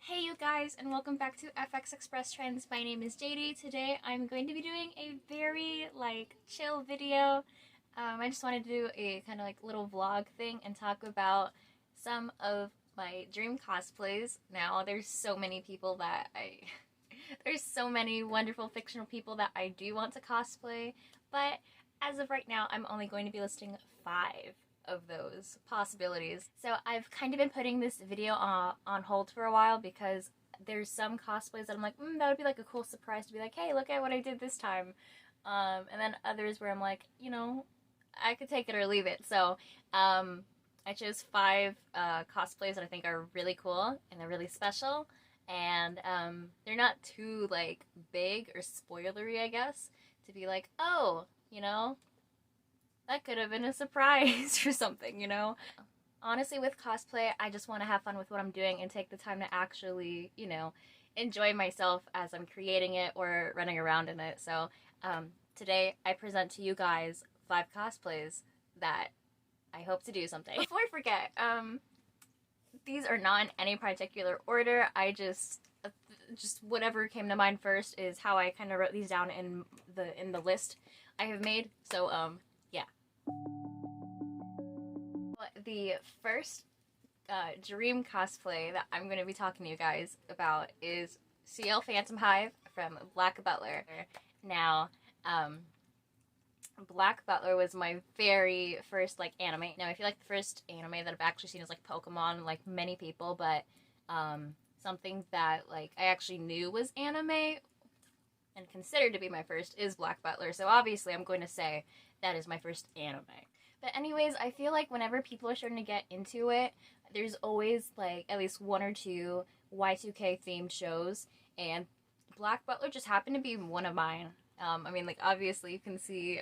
Hey you guys, and welcome back to FX Express Trends. My name is Jadie. Today I'm going to be doing a very chill video. I just wanted to do a kind of little vlog thing and talk about some of my dream cosplays. Now there's so many people that there's so many wonderful fictional people that I do want to cosplay, but as of right now I'm only going to be listing 5 of those possibilities. So I've kind of been putting this video on hold for a while because there's some cosplays that I'm like, that would be like a cool surprise to be like, hey, look at what I did this time. And then others where I'm like, you know, I could take it or leave it. So I chose 5 cosplays that I think are really cool and they're really special. And they're not too big or spoilery, I guess, to be like, oh, you know, that could have been a surprise or something, you know? Honestly, with cosplay, I just want to have fun with what I'm doing and take the time to actually, you know, enjoy myself as I'm creating it or running around in it. So today I present to you guys 5 cosplays that I hope to do someday. Before I forget, these are not in any particular order. I just whatever came to mind first is how I kind of wrote these down in the list I have made. So yeah. The first dream cosplay that I'm going to be talking to you guys about is Ciel Phantomhive from Black Butler. Now, Black Butler was my very first anime. Now, I feel like the first anime that I've actually seen is Pokemon, like many people, but something that I actually knew was anime and considered to be my first is Black Butler. So obviously I'm going to say that is my first anime. But anyways, I feel like whenever people are starting to get into it, there's always at least 1 or 2 Y2K themed shows, and Black Butler just happened to be one of mine. I mean, obviously you can see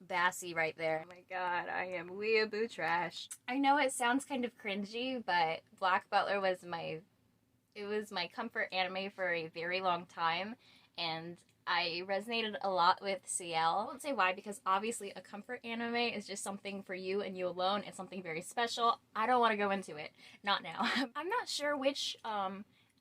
Bassie right there. Oh my god, I am weeaboo trash. I know it sounds kind of cringy, but Black Butler was my comfort anime for a very long time, and I resonated a lot with Ciel. I won't say why, because obviously a comfort anime is just something for you and you alone. It's something very special. I don't want to go into it. Not now. I'm not sure which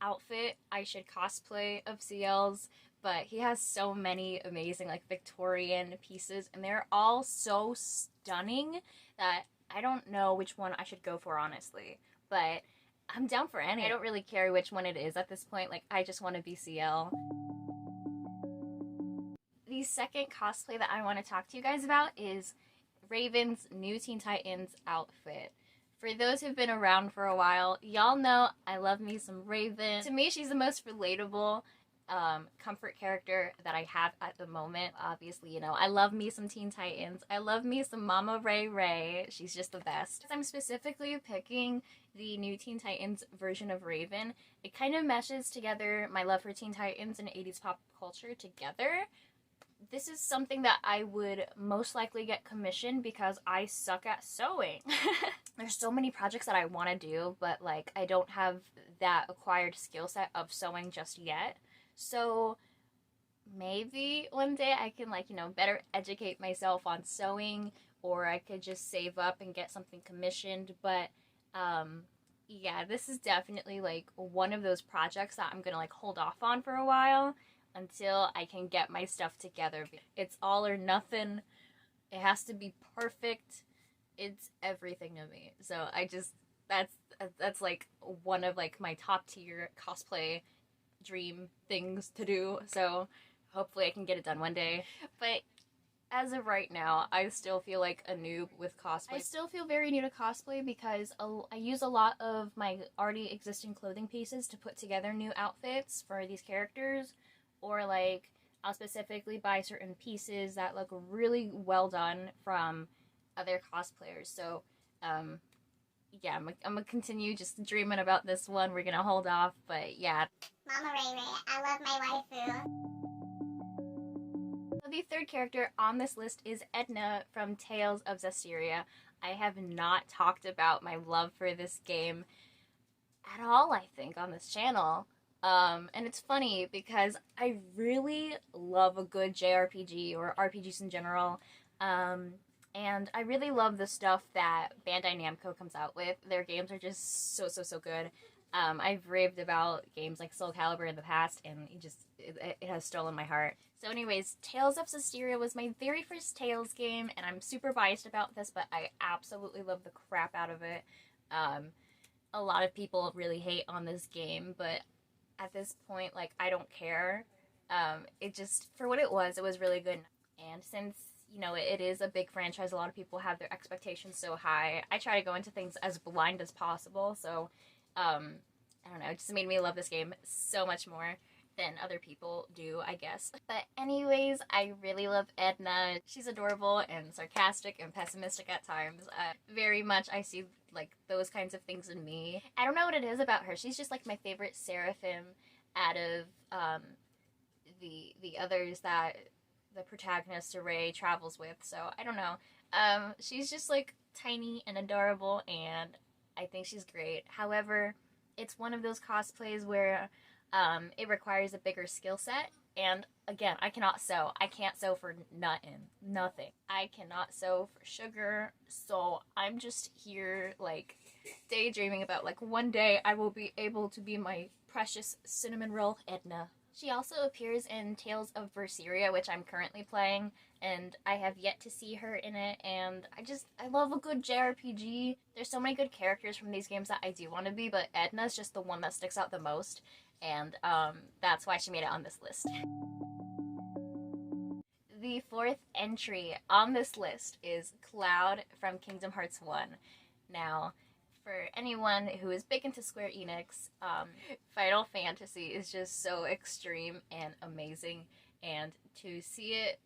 outfit I should cosplay of Ciel's, but he has so many amazing Victorian pieces, and they're all so stunning that I don't know which one I should go for, honestly. But I'm down for any. I don't really care which one it is at this point. I just want to be Ciel. The second cosplay that I want to talk to you guys about is Raven's new Teen Titans outfit. For those who've been around for a while, y'all know I love me some Raven. To me, she's the most relatable comfort character that I have at the moment. Obviously, you know, I love me some Teen Titans. I love me some Mama Ray Ray. She's just the best. I'm specifically picking the new Teen Titans version of Raven. It kind of meshes together my love for Teen Titans and 80s pop culture together. This is something that I would most likely get commissioned because I suck at sewing. There's so many projects that I want to do, but I don't have that acquired skill set of sewing just yet. So maybe one day I can you know, better educate myself on sewing, or I could just save up and get something commissioned. But yeah, this is definitely one of those projects that I'm gonna hold off on for a while until I can get my stuff together. It's all or nothing. It has to be perfect. It's everything to me. So that's one of my top tier cosplay dream things to do. So hopefully I can get it done one day. But as of right now, I still feel like a noob with cosplay. I still feel very new to cosplay because I use a lot of my already existing clothing pieces to put together new outfits for these characters. Or I'll specifically buy certain pieces that look really well done from other cosplayers. So yeah, I'm gonna continue just dreaming about this one. We're gonna hold off, but yeah. Mama Ray Ray, I love my waifu. The third character on this list is Edna from Tales of Zestiria. I have not talked about my love for this game at all, I think, on this channel. And it's funny because I really love a good JRPG or RPGs in general. And I really love the stuff that Bandai Namco comes out with. Their games are just so good. I've raved about games like Soul Calibur in the past, and it has stolen my heart. So anyways, Tales of Systeria was my very first Tales game, and I'm super biased about this, but I absolutely love the crap out of it. A lot of people really hate on this game, but at this point, like, I don't care. It just, for what it was really good. And since, you know, it is a big franchise, a lot of people have their expectations so high. I try to go into things as blind as possible, so, I don't know, it just made me love this game so much more than other people do, I guess. But anyways, I really love Edna. She's adorable and sarcastic and pessimistic at times. Very much I see, like, those kinds of things in me. I don't know what it is about her. She's just, like, my favorite seraphim out of, the others that the protagonist Ray travels with, so I don't know. She's just, like, tiny and adorable, and I think she's great. However, it's one of those cosplays where it requires a bigger skill set, and again, I cannot sew. I can't sew for nothing. I cannot sew for sugar, so I'm just here, like, daydreaming about, like, one day I will be able to be my precious cinnamon roll Edna. She also appears in Tales of Berseria, which I'm currently playing, and I have yet to see her in it, and I love a good JRPG. There's so many good characters from these games that I do want to be, but Edna's just the one that sticks out the most, and that's why she made it on this list. The fourth entry on this list is Cloud from Kingdom Hearts 1. Now, for anyone who is big into Square Enix, Final Fantasy is just so extreme and amazing, and to see it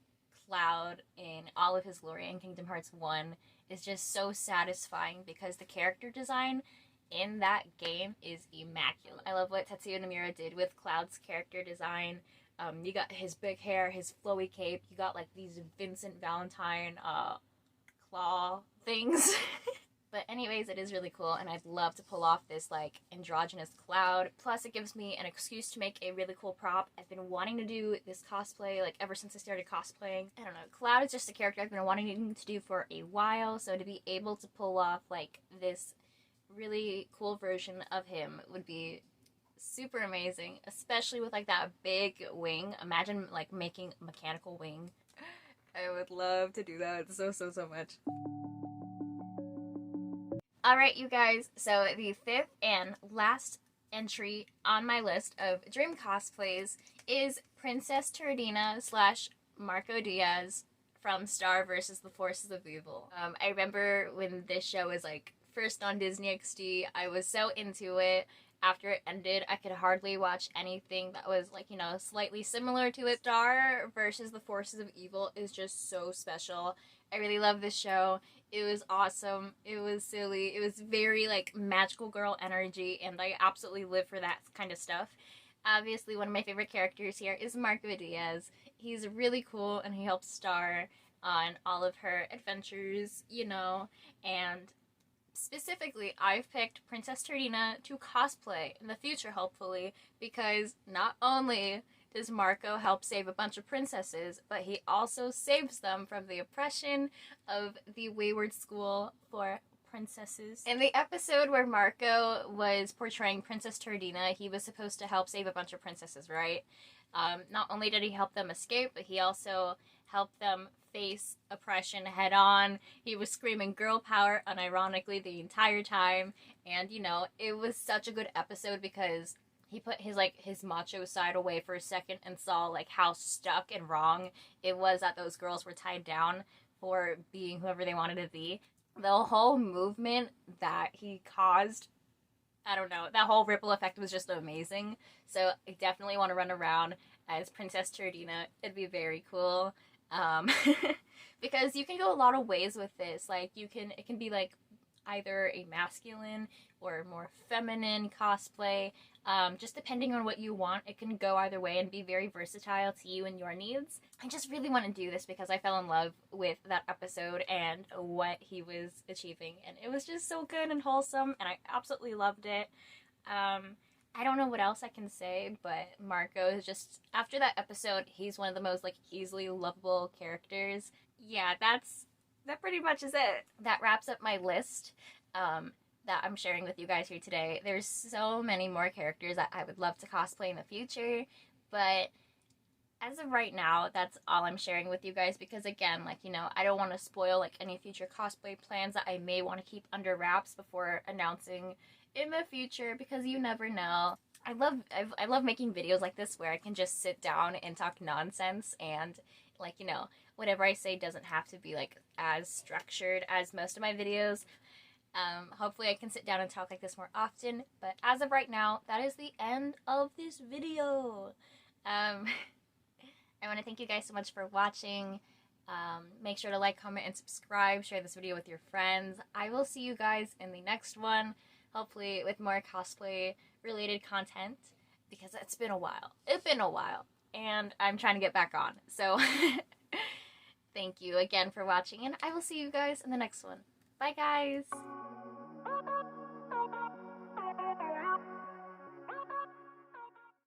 Cloud in all of his glory in Kingdom Hearts 1 is just so satisfying because the character design in that game is immaculate. I love what Tetsuya Nomura did with Cloud's character design. You got his big hair, his flowy cape, you got like these Vincent Valentine claw things. But anyways, it is really cool, and I'd love to pull off this, like, androgynous Cloud. Plus, it gives me an excuse to make a really cool prop. I've been wanting to do this cosplay, like, ever since I started cosplaying. I don't know, Cloud is just a character I've been wanting to do for a while, so to be able to pull off, like, this really cool version of him would be super amazing, especially with, like, that big wing. Imagine, like, making a mechanical wing. I would love to do that so much. Alright, you guys, so the fifth and last entry on my list of Dream Cosplays is Princess Turdina / Marco Diaz from Star vs. the Forces of Evil. I remember when this show was, like, first on Disney XD, I was so into it. After it ended, I could hardly watch anything that was, like, you know, slightly similar to it. Star vs. the Forces of Evil is just so special. I really love this show. It was awesome. It was silly. It was very, like, magical girl energy, and I absolutely live for that kind of stuff. Obviously, one of my favorite characters here is Marco Diaz. He's really cool, and he helps Star on all of her adventures, you know, and specifically, I've picked Princess Turdina to cosplay in the future, hopefully, because not only does Marco help save a bunch of princesses, but he also saves them from the oppression of the wayward school for princesses. In the episode where Marco was portraying Princess Turdina, he was supposed to help save a bunch of princesses, right? Not only did he help them escape, but he also helped them face oppression head on. He was screaming girl power unironically the entire time, and, you know, it was such a good episode because he put his macho side away for a second and saw, like, how stuck and wrong it was that those girls were tied down for being whoever they wanted to be. The whole movement that he caused, I don't know, that whole ripple effect was just amazing. So I definitely want to run around as Princess Turdina. It'd be very cool. Because you can go a lot of ways with this. Like, it can be, like, either a masculine or more feminine cosplay. Just depending on what you want, it can go either way and be very versatile to you and your needs. I just really want to do this because I fell in love with that episode and what he was achieving, and it was just so good and wholesome, and I absolutely loved it. I don't know what else I can say, but Marco is just, after that episode, he's one of the most, like, easily lovable characters. Yeah, that's that pretty much is it. That wraps up my list that I'm sharing with you guys here today. There's so many more characters that I would love to cosplay in the future, but as of right now, that's all I'm sharing with you guys because, again, like, you know, I don't want to spoil, like, any future cosplay plans that I may want to keep under wraps before announcing in the future because you never know. I love making videos like this where I can just sit down and talk nonsense and, like, you know, whatever I say doesn't have to be, like, as structured as most of my videos. Hopefully I can sit down and talk like this more often, but as of right now, that is the end of this video. I want to thank you guys so much for watching. Make sure to like, comment, and subscribe. Share this video with your friends. I will see you guys in the next one, hopefully with more cosplay related content, because it's been a while. It's been a while, and I'm trying to get back on. So thank you again for watching, and I will see you guys in the next one. Bye, guys!